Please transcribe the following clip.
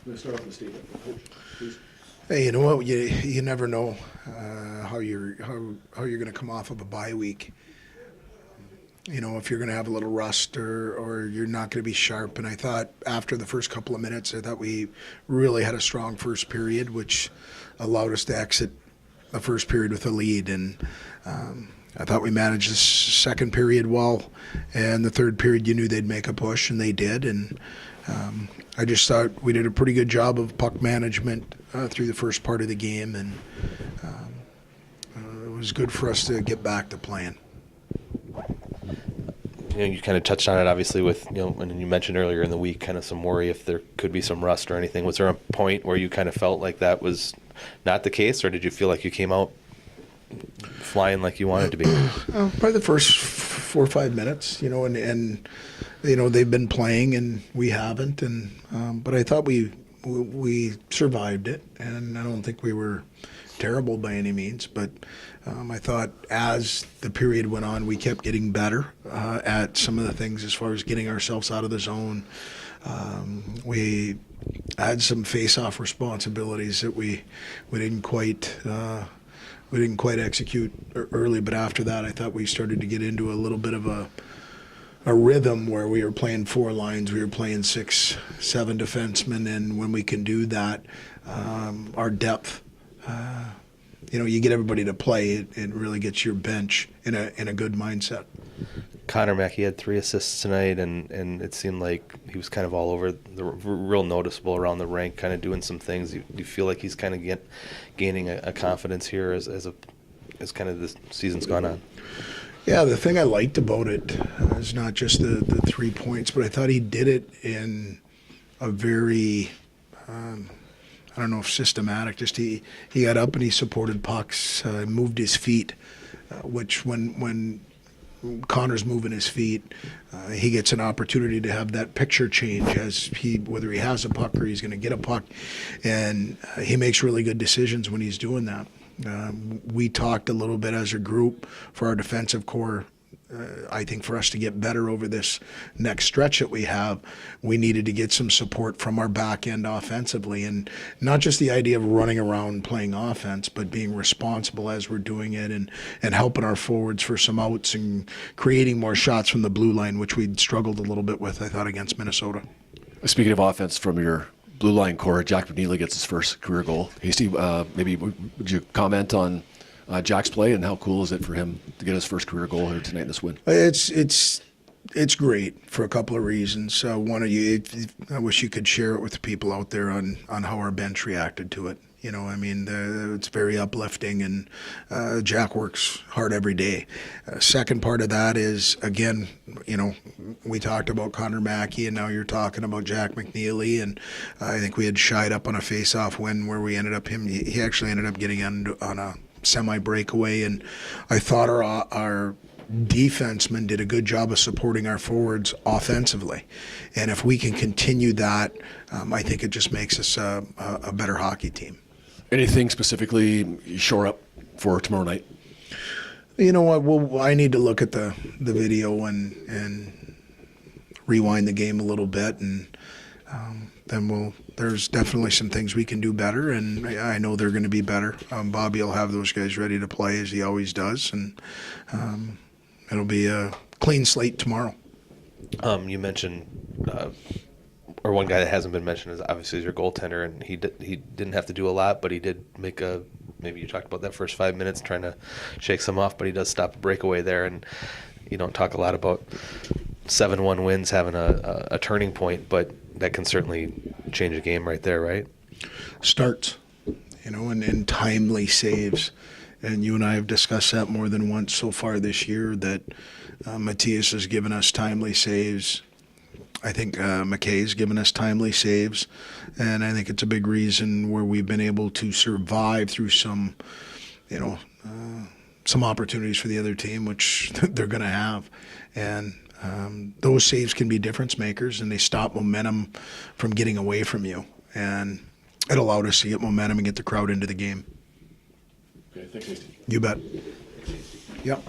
going to start off with a statement from Coach, please. Hey, you know what? You never know how you're going to come off of a bye week. You know, if you're going to have a little rust or you're not going to be sharp. And I thought after the first couple of minutes, I thought we really had a strong first period, which allowed us to exit the first period with a lead. And I thought we managed the second period well. And the third period, you knew they'd make a push, and they did. And I just thought we did a pretty good job of puck management through the first part of the game. And it was good for us to get back to playing. You know, you kind of touched on it, obviously, with, you know, and you mentioned earlier in the week kind of some worry if there could be some rust or anything. Was there a point where you kind of felt like that was not the case, or did you feel like you came out flying like you wanted to be? Probably the first 4 or 5 minutes, you know, and you know, they've been playing and we haven't, and but I thought we survived it, and I don't think we were terrible by any means, but I thought as the period went on, we kept getting better at some of the things as far as getting ourselves out of the zone. We had some face-off responsibilities that we didn't quite execute early, but after that, I thought we started to get into a little bit of a rhythm where we were playing 4 lines, we were playing 6, 7 defensemen, and when we can do that, our depth. You know, you get everybody to play, it really gets your bench in a good mindset. Connor Mackey had 3 assists tonight, and it seemed like he was kind of all over, real noticeable around the rink, kind of doing some things. Do you feel like he's kind of gaining a confidence here as kind of the season's gone on? Yeah, the thing I liked about it is not just the 3 points, but I thought he did it in a very I don't know if systematic, just he got up and he supported pucks, moved his feet, which when Connor's moving his feet, he gets an opportunity to have that picture change as whether he has a puck or he's going to get a puck, and he makes really good decisions when he's doing that. We talked a little bit as a group for our defensive core. I think for us to get better over this next stretch that we have, we needed to get some support from our back end offensively, and not just the idea of running around playing offense, but being responsible as we're doing it, and helping our forwards for some outs and creating more shots from the blue line, which we'd struggled a little bit with, I thought, against Minnesota. Speaking of offense, from your blue line core, Jack McNeely gets his first career goal. Hasty, maybe would you comment on Jack's play, and how cool is it for him to get his first career goal here tonight in this win? It's great for a couple of reasons. One of you, I wish you could share it with the people out there on how our bench reacted to it. You know, I mean, it's very uplifting, and Jack works hard every day. Second part of that is, again, you know, we talked about Connor Mackey, and now you're talking about Jack McNeely, and I think we had shied up on a face-off win where we ended up he actually ended up getting on a semi-breakaway, and I thought our defensemen did a good job of supporting our forwards offensively, and if we can continue that, I think it just makes us a better hockey team. Anything specifically you shore up for tomorrow night? You know what? Well, I need to look at the video and rewind the game a little bit, and then there's definitely some things we can do better, and I know they're going to be better. Bobby will have those guys ready to play as he always does, and it'll be a clean slate tomorrow. You mentioned, or one guy that hasn't been mentioned is obviously your goaltender, and he didn't have to do a lot, but he did make maybe you talked about that first 5 minutes trying to shake some off, but he does stop a breakaway there, and you don't talk a lot about 7-1 wins having a turning point, but that can certainly change a game right there, right? Starts, you know, and timely saves. And you and I have discussed that more than once so far this year, that Matthias has given us timely saves. I think McKay's given us timely saves. And I think it's a big reason where we've been able to survive through some, you know, some opportunities for the other team, which they're going to have. And those saves can be difference makers, and they stop momentum from getting away from you. And it allowed us to get momentum and get the crowd into the game. Okay, thanks, Hasty. You bet. Yep.